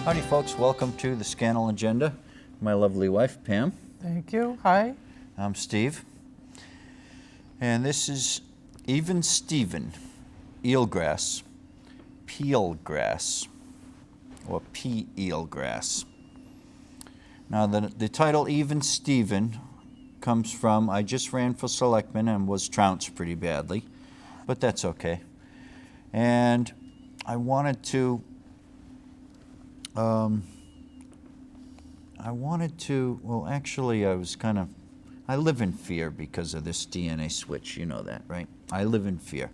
Howdy folks, welcome to the Scannell Agenda. My lovely wife, Pam. Thank you. Hi. I'm Steve. And this is Even Steven, eelgrass, peelgrass, or eelgrass. Now the title Even Steven comes from, I just ran for selectman and was trounced pretty badly, but that's okay. And I wanted to well, actually, I live in fear because of this DNA switch, you know that, right? I live in fear.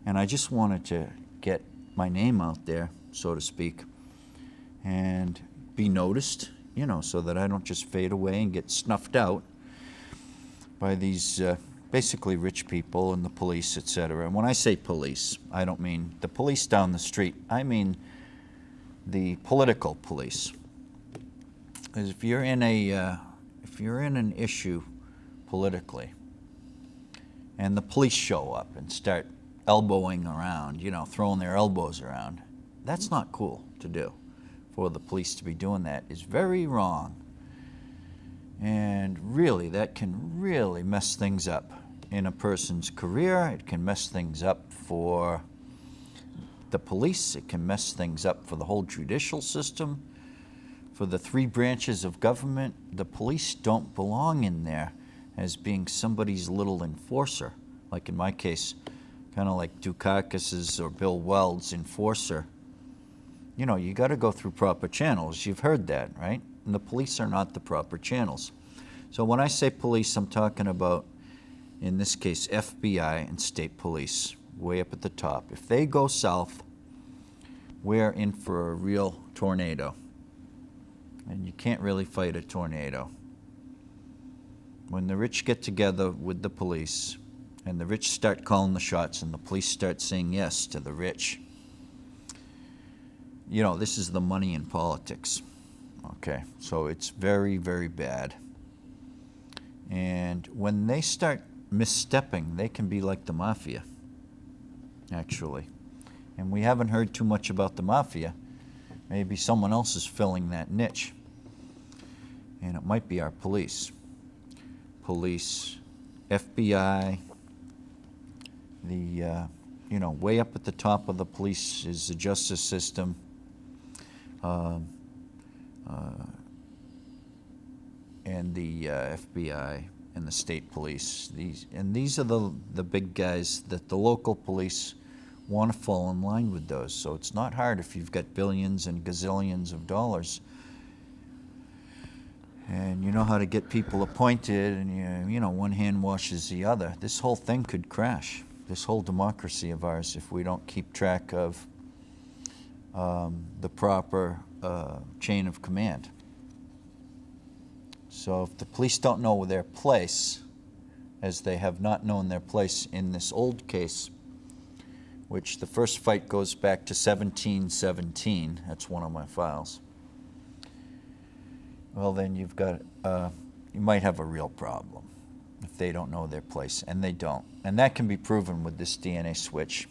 And I just wanted to get my name out there, so to speak, and be noticed, you know, so that I don't just fade away and get snuffed out by these basically rich people and the police, etc. And when I say police, I don't mean the police down the street. I mean the political police. Because if you're in an issue politically, and the police show up and start elbowing around, you know, throwing their elbows around, that's not cool to do. For the police to be doing that is very wrong. And really, that can really mess things up in a person's career. It can mess things up for the police. It can mess things up for the whole judicial system. For the three branches of government, the police don't belong in there as being somebody's little enforcer. Like in my case, kind of like Dukakis's or Bill Weld's enforcer. You know, you got to go through proper channels. You've heard that, right? And the police are not the proper channels. So when I say police, I'm talking about, in this case, FBI and state police, way up at the top. If they go south, we're in for a real tornado. And you can't really fight a tornado. When the rich get together with the police, and the rich start calling the shots, and the police start saying yes to the rich, you know, this is the money in politics. Okay, so it's very, very bad. And when they start misstepping, they can be like the mafia, actually. And we haven't heard too much about the mafia. Maybe someone else is filling that niche. And it might be our police. Police, FBI, you know, way up at the top of the police is the justice system. And the FBI and the state police. These are the big guys that the local police want to fall in line with those. So it's not hard if you've got billions and gazillions of dollars and you know how to get people appointed, and you know, one hand washes the other. This whole thing could crash, this whole democracy of ours, if we don't keep track of the proper chain of command. So if the police don't know their place, as they have not known their place in this old case, which the first fight goes back to 1717, that's one of my files, well then you've got, you might have a real problem if they don't know their place, and they don't. And that can be proven with this DNA switch.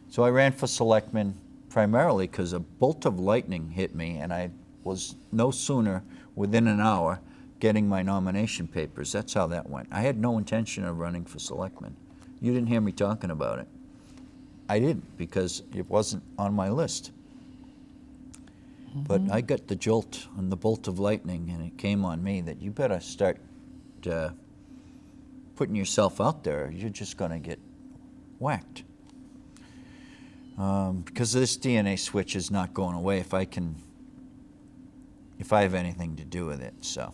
So I ran for selectman primarily because a bolt of lightning hit me, and I was no sooner within an hour getting my nomination papers. That's how that went. I had no intention of running for selectman. You didn't hear me talking about it. I didn't, because it wasn't on my list. But I got the jolt and the bolt of lightning, and it came on me that you better start putting yourself out there. You're just going to get whacked. Because this DNA switch is not going away if I have anything to do with it. So,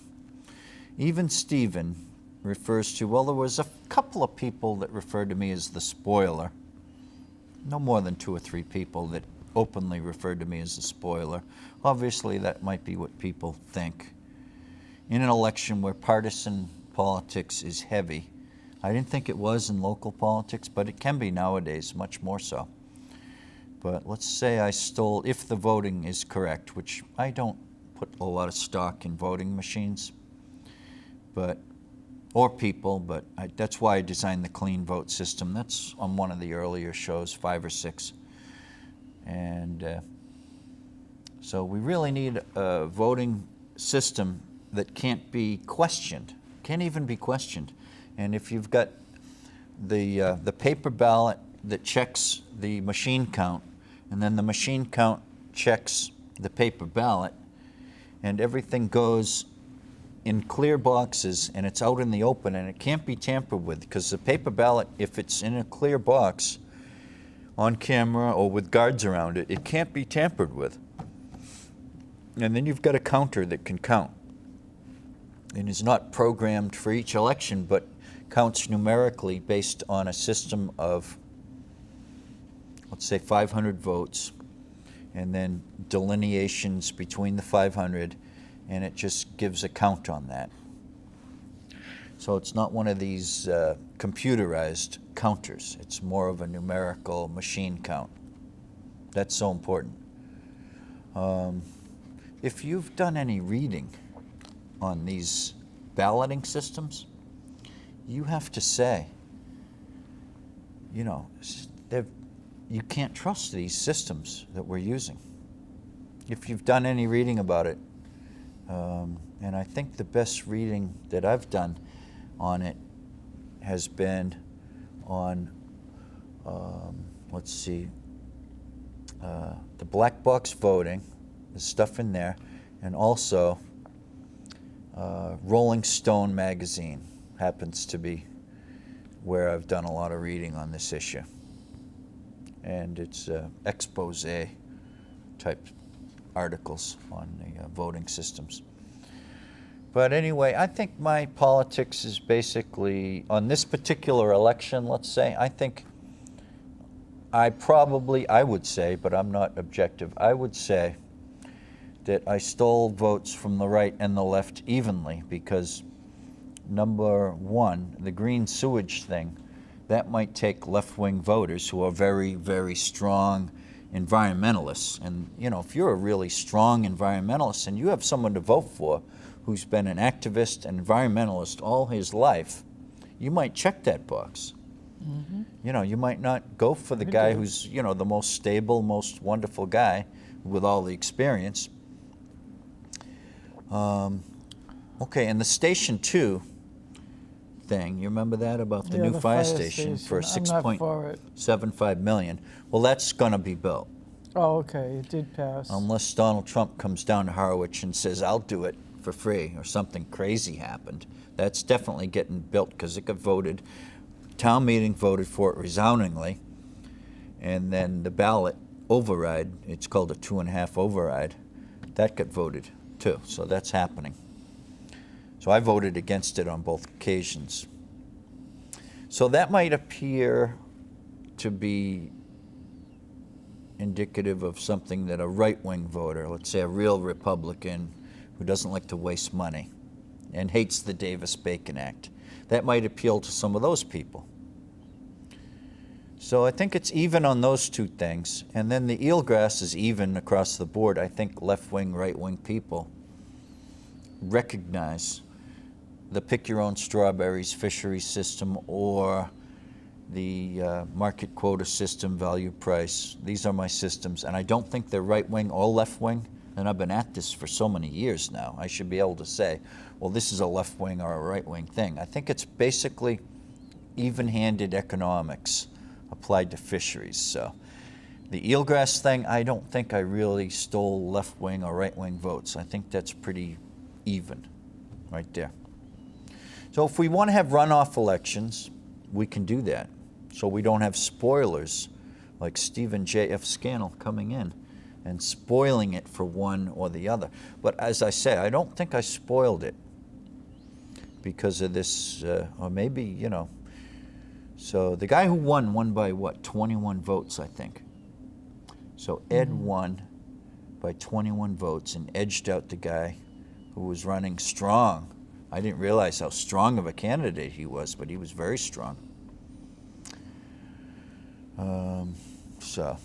Even Steven refers to, well, there was a couple of people that referred to me as the spoiler. No more than 2 or 3 people that openly referred to me as the spoiler. Obviously, that might be what people think. In an election where partisan politics is heavy, I didn't think it was in local politics, but it can be nowadays, much more so. But let's say I stole, if the voting is correct, which I don't put a lot of stock in voting machines, or people, but that's why I designed the clean vote system. That's on one of the earlier shows, 5 or 6. And So we really need a voting system that can't be questioned, can't even be questioned. And if you've got the paper ballot that checks the machine count, and then the machine count checks the paper ballot, and everything goes in clear boxes, and it's out in the open, and it can't be tampered with, because the paper ballot, if it's in a clear box on camera or with guards around it, it can't be tampered with. And then you've got a counter that can count, and is not programmed for each election, but counts numerically based on a system of, let's say, 500 votes, and then delineations between the 500, and it just gives a count on that. So it's not one of these computerized counters. It's more of a numerical machine count. That's so important. If you've done any reading on these balloting systems, you have to say, you know, you can't trust these systems that we're using. If you've done any reading about it, and I think the best reading that I've done on it has been on, let's see, the black box voting, there's stuff in there, and also Rolling Stone magazine happens to be where I've done a lot of reading on this issue. And it's expose type articles on the voting systems. But anyway, I think my politics is basically, on this particular election, let's say, I think I would say, but I'm not objective, I would say that I stole votes from the right and the left evenly, because number one, the green sewage thing, that might take left-wing voters who are very, very strong environmentalists. And, you know, if you're a really strong environmentalist and you have someone to vote for who's been an activist and environmentalist all his life, you might check that box. Mm-hmm. You know, you might not go for the guy who's, you know, the most stable, most wonderful guy with all the experience. Okay, and the Station 2 thing, you remember that about the new fire station for $6.75 million? Well, that's going to be built. Oh, okay, it did pass. Unless Donald Trump comes down to Harwich and says, I'll do it for free, or something crazy happened. That's definitely getting built, because it got voted. Town meeting voted for it resoundingly, and then the ballot override, it's called a 2.5 override, that got voted too, so that's happening. So I voted against it on both occasions. So that might appear to be indicative of something that a right-wing voter, let's say a real Republican who doesn't like to waste money and hates the Davis-Bacon Act, that might appeal to some of those people. So I think it's even on those two things. And then the eelgrass is even across the board. I think left-wing, right-wing people recognize the pick-your-own-strawberries fishery system or the market quota system, value price. These are my systems, and I don't think they're right-wing or left-wing, and I've been at this for so many years now. I should be able to say, well, this is a left-wing or a right-wing thing. I think it's basically even-handed economics applied to fisheries. So the eelgrass thing, I don't think I really stole left-wing or right-wing votes. I think that's pretty even right there. So if we want to have runoff elections, we can do that. So we don't have spoilers like Stephen J.F. Scannell coming in and spoiling it for one or the other. But as I say, I don't think I spoiled it because of this, or maybe, you know. So the guy who won by what, 21 votes, I think. So Ed won by 21 votes and edged out the guy who was running strong. I didn't realize how strong of a candidate he was, but he was very strong. So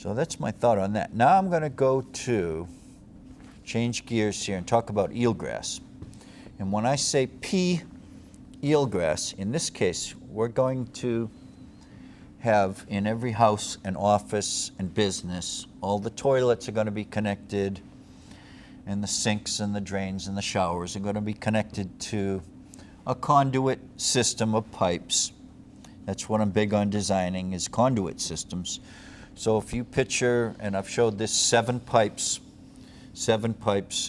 that's my thought on that. Now I'm going to go to change gears here and talk about eelgrass. And when I say P eelgrass, in this case, we're going to have in every house and office and business, all the toilets are going to be connected, and the sinks and the drains and the showers are going to be connected to a conduit system of pipes. That's what I'm big on designing, is conduit systems. So if you picture, and I've showed this, 7 pipes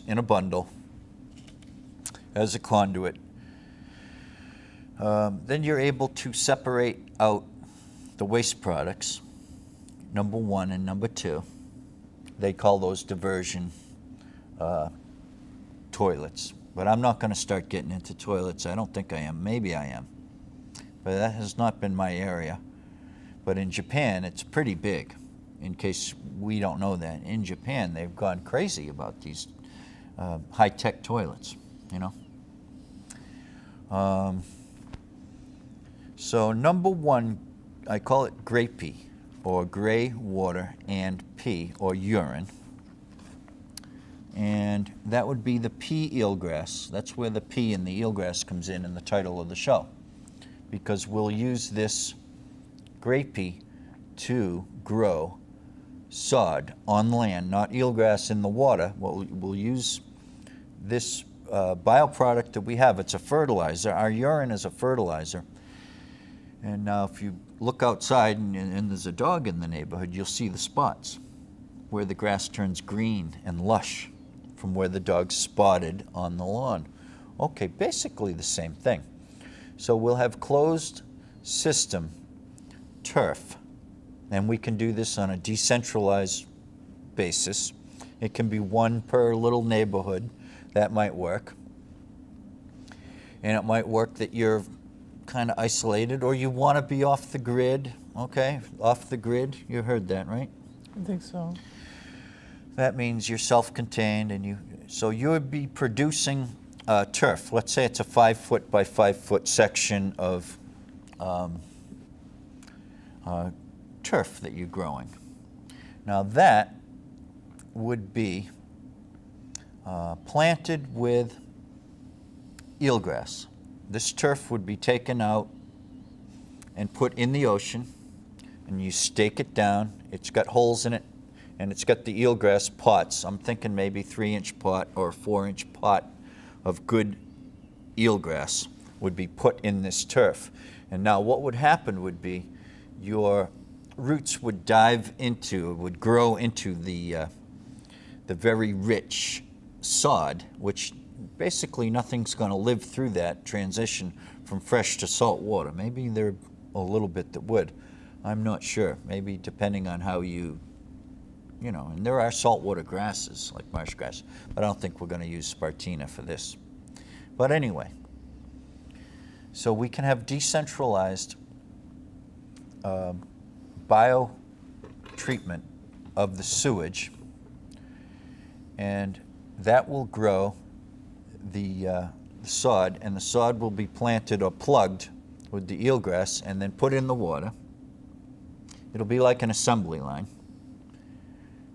in a bundle as a conduit, then you're able to separate out the waste products, number 1 and number 2. They call those diversion toilets. But I'm not going to start getting into toilets. I don't think I am. Maybe I am. But that has not been my area. But in Japan, it's pretty big, in case we don't know that. In Japan, they've gone crazy about these high-tech toilets, you know. So number 1, I call it gray pee, or gray water and pee, or urine. And that would be the pea eelgrass. That's where the pea in the eelgrass comes in the title of the show. Because we'll use this gray pea to grow sod on land, not eelgrass in the water. We'll use this bioproduct that we have. It's a fertilizer. Our urine is a fertilizer. And now if you look outside and there's a dog in the neighborhood, you'll see the spots where the grass turns green and lush from where the dog spotted on the lawn. Okay, basically the same thing. So we'll have closed system turf, and we can do this on a decentralized basis. It can be 1 per little neighborhood. That might work. And it might work that you're kind of isolated, or you want to be off the grid. Okay, off the grid, you heard that, right? I think so. That means you're self-contained, and so you would be producing turf. Let's say it's a 5-foot by 5-foot section of turf that you're growing. Now that would be planted with eelgrass. This turf would be taken out and put in the ocean, and you stake it down. It's got holes in it, and it's got the eelgrass pots. I'm thinking maybe 3-inch pot or 4-inch pot of good eelgrass would be put in this turf. And now what would happen would be your roots would would grow into the very rich sod, which basically nothing's going to live through that transition from fresh to salt water. Maybe there a little bit that would. I'm not sure. Maybe depending on how you know, and there are saltwater grasses like marsh grass, but I don't think we're going to use Spartina for this. But anyway, so we can have decentralized bio-treatment of the sewage, and that will grow the sod, and the sod will be planted or plugged with the eelgrass and then put in the water. It'll be like an assembly line.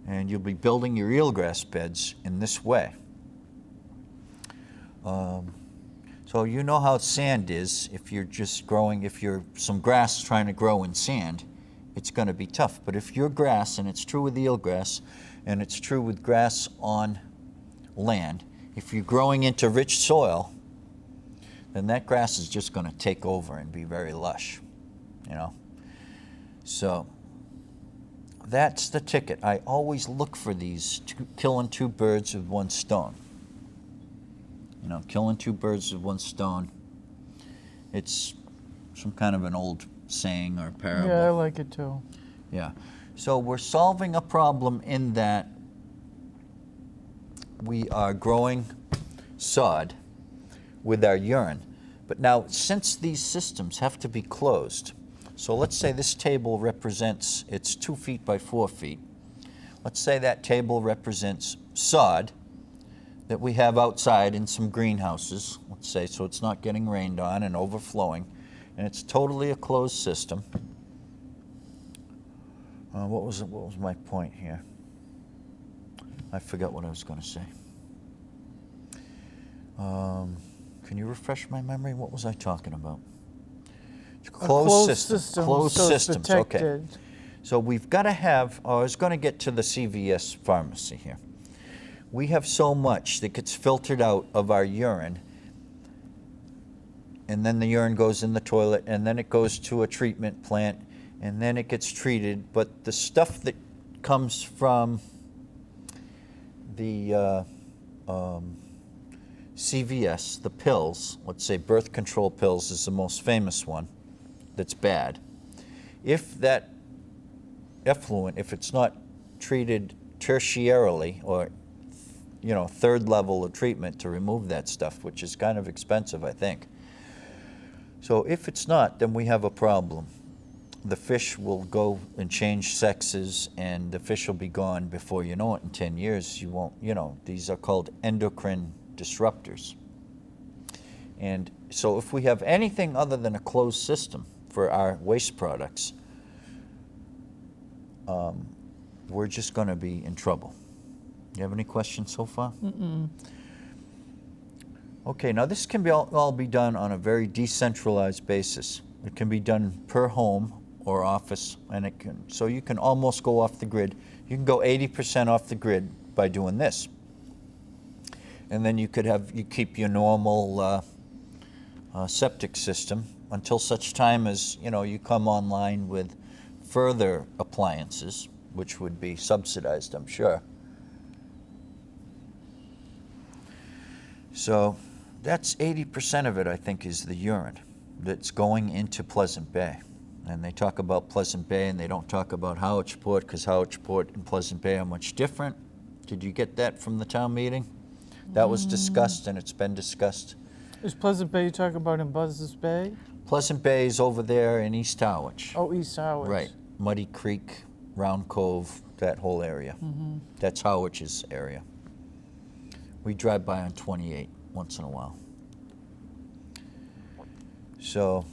And you'll be building your eelgrass beds in this way. So you know how sand is. If you're just growing, if you're some grass trying to grow in sand, it's going to be tough. But if you're grass, and it's true with eelgrass, and it's true with grass on land, if you're growing into rich soil, then that grass is just going to take over and be very lush, you know. So that's the ticket. I always look for these, killing 2 birds with 1 stone. You know, killing 2 birds with 1 stone. It's some kind of an old saying or parable. Yeah, I like it too. Yeah. So we're solving a problem in that we are growing sod with our urine. But now, since these systems have to be closed, so let's say this table represents, it's 2 feet by 4 feet. Let's say that table represents sod that we have outside in some greenhouses, let's say, so it's not getting rained on and overflowing, and it's totally a closed system. What was my point here? I forgot what I was going to say. Can you refresh my memory? What was I talking about? Closed system. Closed so it's systems, okay. protected. So we've got to have, I was going to get to the CVS pharmacy here. We have so much that gets filtered out of our urine, and then the urine goes in the toilet, and then it goes to a treatment plant, and then it gets treated. But the stuff that comes from the CVS, the pills, let's say birth control pills is the most famous one that's bad. If that effluent, if it's not treated tertiarily or third level of treatment to remove that stuff, which is kind of expensive, I think. So if it's not, then we have a problem. The fish will go and change sexes, and the fish will be gone before you know it. In 10 years, you won't, these are called endocrine disruptors. And so if we have anything other than a closed system for our waste products, we're just going to be in trouble. You have any questions so far? Mm-mm. Okay, now this can all be done on a very decentralized basis. It can be done per home or office, and so you can almost go off the grid. You can go 80% off the grid by doing this. And then you keep your normal septic system until such time as you come online with further appliances, which would be subsidized, I'm sure. So that's 80% of it, I think, is the urine that's going into Pleasant Bay. And they talk about Pleasant Bay, and they don't talk about Howardsport, because Howardsport and Pleasant Bay are much different. Did you get that from the town meeting? That was discussed, and it's been discussed. Is Pleasant Bay you talk about in Buzzards Bay? Pleasant Bay is over there in East Howard. Oh, East Howard. Right. Muddy Creek, Round Cove, that whole area. Mm-hmm. That's Howard's area. We drive by on 28 once in a while. So,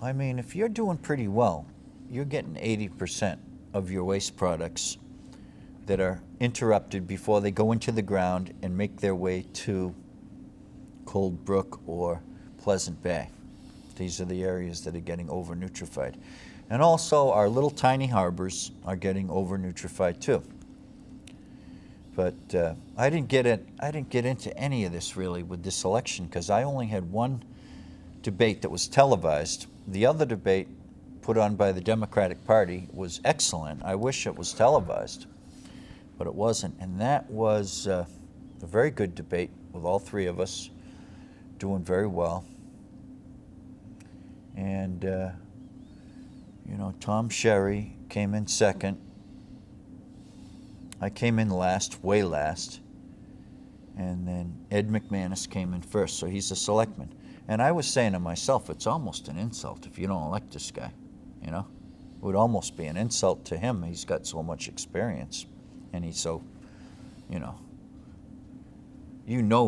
I mean, if you're doing pretty well, you're getting 80% of your waste products that are interrupted before they go into the ground and make their way to Cold Brook or Pleasant Bay. These are the areas that are getting over-nutrified. And also, our little tiny harbors are getting over-nutrified too. But I didn't get into any of this really with this election, because I only had one debate that was televised. The other debate put on by the Democratic Party was excellent. I wish it was televised, but it wasn't. And that was a very good debate with all three of us doing very well. And Tom Sherry came in second. I came in last, way last, and then Ed McManus came in first, so he's a selectman. And I was saying to myself, it's almost an insult if you don't elect this guy, It would almost be an insult to him. He's got so much experience, and he's so,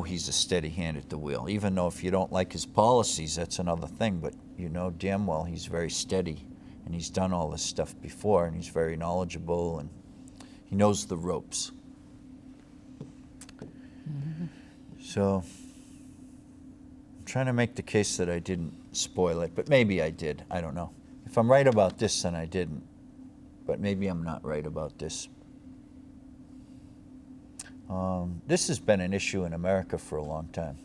he's a steady hand at the wheel. Even though if you don't like his policies, that's another thing, but you know damn well he's very steady, and he's done all this stuff before, and he's very knowledgeable, and he knows the ropes. Mm-hmm. So I'm trying to make the case that I didn't spoil it, but maybe I did. I don't know. If I'm right about this, then I didn't. But maybe I'm not right about this. This has been an issue in America for a long time.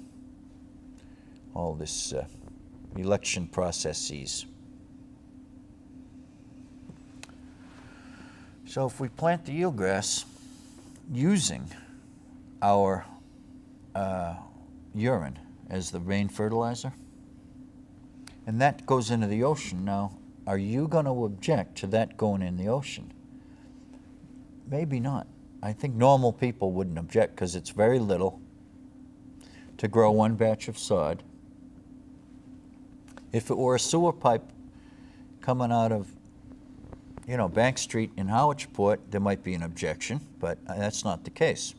All this election processes. So if we plant the eelgrass using our urine as the rain fertilizer, and that goes into the ocean, now, are you going to object to that going in the ocean? Maybe not. I think normal people wouldn't object, because it's very little to grow one batch of sod. If it were a sewer pipe coming out of Bank Street in Howardsport, there might be an objection, but that's not the case.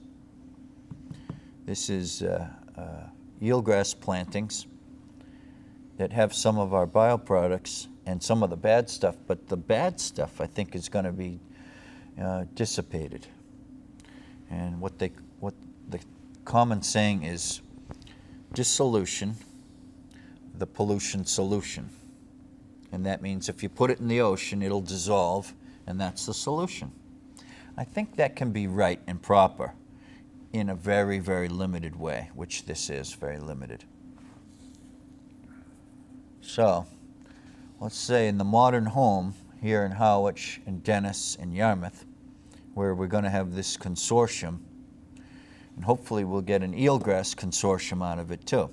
This is eelgrass plantings that have some of our bioproducts and some of the bad stuff, but the bad stuff, I think, is going to be dissipated. And what the common saying is, dissolution, the pollution solution. And that means if you put it in the ocean, it'll dissolve, and that's the solution. I think that can be right and proper in a very, very limited way, which this is very limited. So, let's say in the modern home here in Harwich and Dennis and Yarmouth, where we're going to have this consortium, and hopefully we'll get an eelgrass consortium out of it too.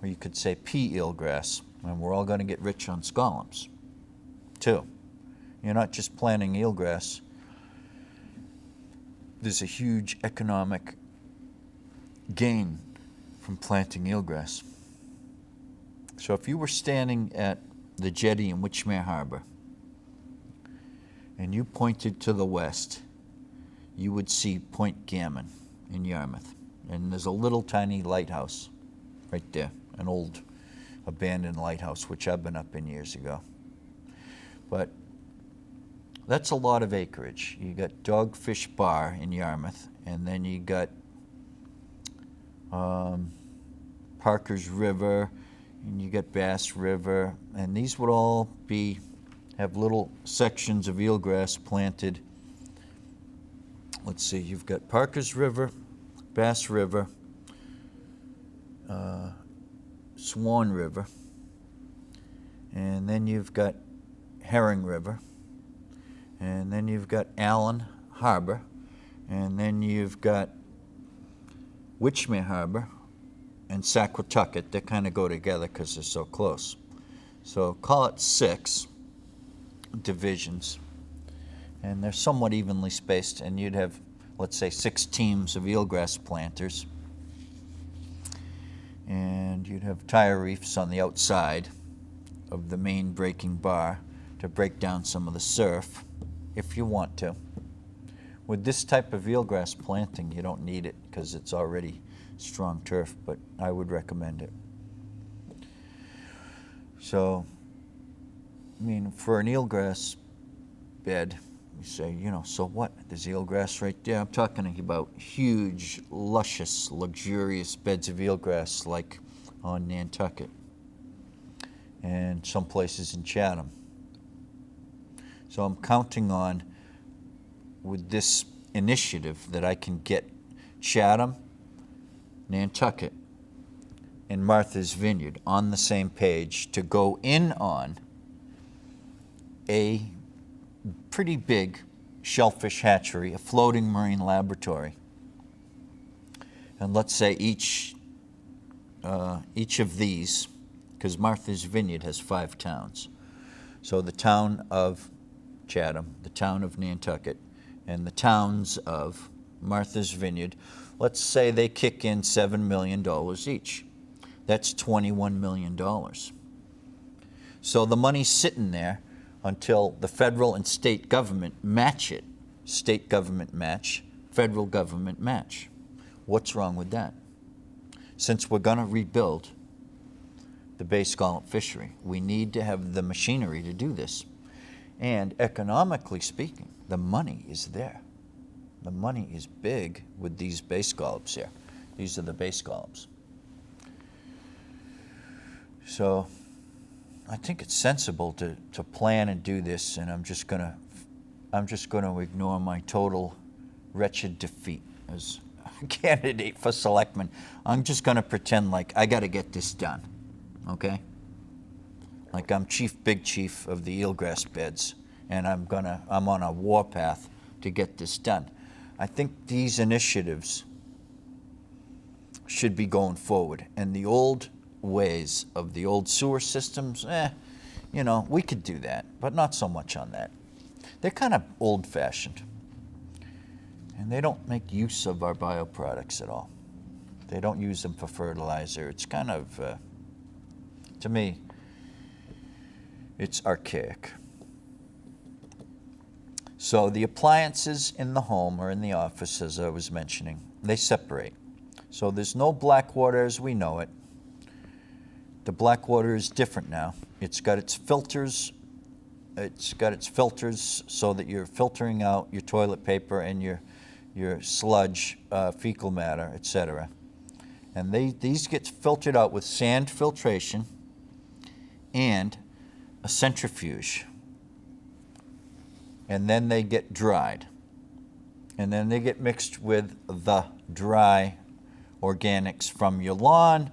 Or you could say pea eelgrass, and we're all going to get rich on scallops too. You're not just planting eelgrass. There's a huge economic gain from planting eelgrass. So if you were standing at the jetty in Witchmere Harbor and you pointed to the west, you would see Point Gammon in Yarmouth. And there's a little tiny lighthouse right there, an old abandoned lighthouse, which I've been up in years ago. But that's a lot of acreage. You got Dogfish Bar in Yarmouth, and then you got Parker's River, and you got Bass River, and these would all have little sections of eelgrass planted. Let's see, you've got Parker's River, Bass River, Swan River, and then you've got Herring River, and then you've got Allen Harbor, and then you've got Witchmere Harbor and Saquatucket. They kind of go together because they're so close. So call it 6 divisions, and they're somewhat evenly spaced, and you'd have, let's say, 6 teams of eelgrass planters, and you'd have tire reefs on the outside of the main breaking bar to break down some of the surf if you want to. With this type of eelgrass planting, you don't need it because it's already strong turf, but I would recommend it. So, I mean, for an eelgrass bed, you say, so what? There's eelgrass right there. I'm talking about huge, luscious, luxurious beds of eelgrass like on Nantucket and some places in Chatham. So I'm counting on, with this initiative, that I can get Chatham, Nantucket, and Martha's Vineyard on the same page to go in on a pretty big shellfish hatchery, a floating marine laboratory. And let's say each of these, because Martha's Vineyard has 5 towns. So the town of Chatham, the town of Nantucket, and the towns of Martha's Vineyard, let's say they kick in $7 million each. That's $21 million. So the money's sitting there until the federal and state government match it. State government match, federal government match. What's wrong with that? Since we're going to rebuild the bay scallop fishery, we need to have the machinery to do this. And economically speaking, the money is there. The money is big with these bay scallops here. These are the bay scallops. So I think it's sensible to plan and do this, and I'm just gonna ignore my total wretched defeat as a candidate for selectman. I'm just gonna pretend like I gotta get this done, okay? Like I'm big chief of the eelgrass beds, and I'm on a warpath to get this done. I think these initiatives should be going forward, and the old ways of the old sewer systems, we could do that, but not so much on that. They're kind of old-fashioned, and they don't make use of our bioproducts at all. They don't use them for fertilizer. It's kind of, to me, it's archaic. So the appliances in the home or in the office, as I was mentioning, they separate. So there's no black water as we know it. The black water is different now. It's got its filters. It's got its filters so that you're filtering out your toilet paper and your sludge, fecal matter, etc. And these get filtered out with sand filtration, and a centrifuge, and then they get dried, and then they get mixed with the dry organics from your lawn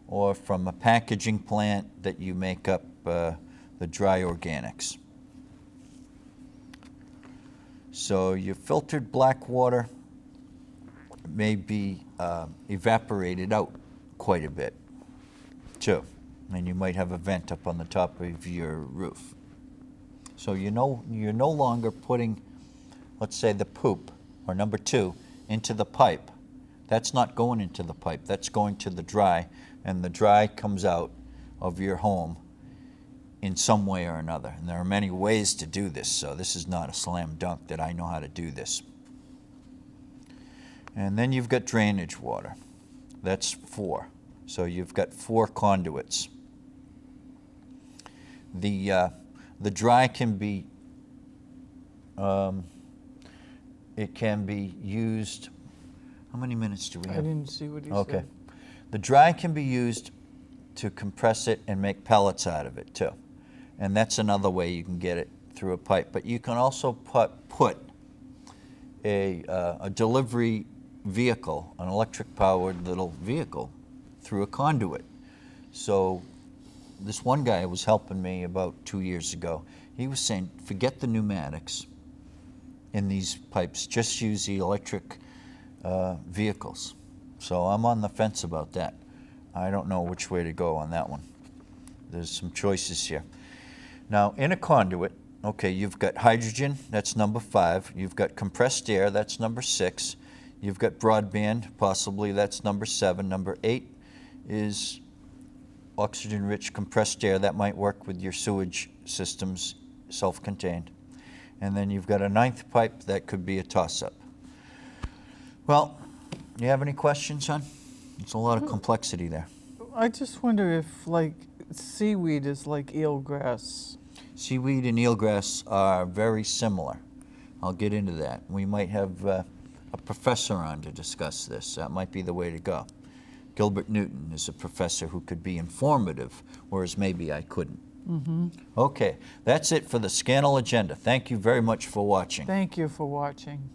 or from a packaging plant that you make up the dry organics. So your filtered black water may be evaporated out quite a bit too, and you might have a vent up on the top of your roof. So you're no longer putting, let's say, the poop, or number 2, into the pipe. That's not going into the pipe, that's going to the dry, and the dry comes out of your home in some way or another. And there are many ways to do this, so this is not a slam dunk that I know how to do this. And then you've got drainage water. That's 4. So you've got 4 conduits. The dry can be, it can be used, how many minutes do we I have? didn't see what he Okay. said. The dry can be used to compress it and make pellets out of it too. And that's another way you can get it through a pipe. But you can also put a delivery vehicle, an electric powered little vehicle, through a conduit. So this one guy was helping me about 2 years ago. He was saying, forget the pneumatics in these pipes, just use the electric vehicles. So I'm on the fence about that. I don't know which way to go on that one. There's some choices here. Now, in a conduit, okay, you've got hydrogen, that's number 5. You've got compressed air, that's number 6. You've got broadband, possibly that's number 7. Number 8 is oxygen-rich compressed air. That might work with your sewage systems, self-contained. And then you've got a 9th pipe, that could be a toss-up. Well, you have any questions, hon? It's a lot of complexity there. I just wonder if, like, seaweed is like eelgrass. Seaweed and eelgrass are very similar. I'll get into that. We might have a professor on to discuss this. That might be the way to go. Gilbert Newton is a professor who could be informative, whereas maybe I couldn't. Mm-hmm. Okay, that's it for the Scannell Agenda. Thank you very much for watching. Thank you for watching.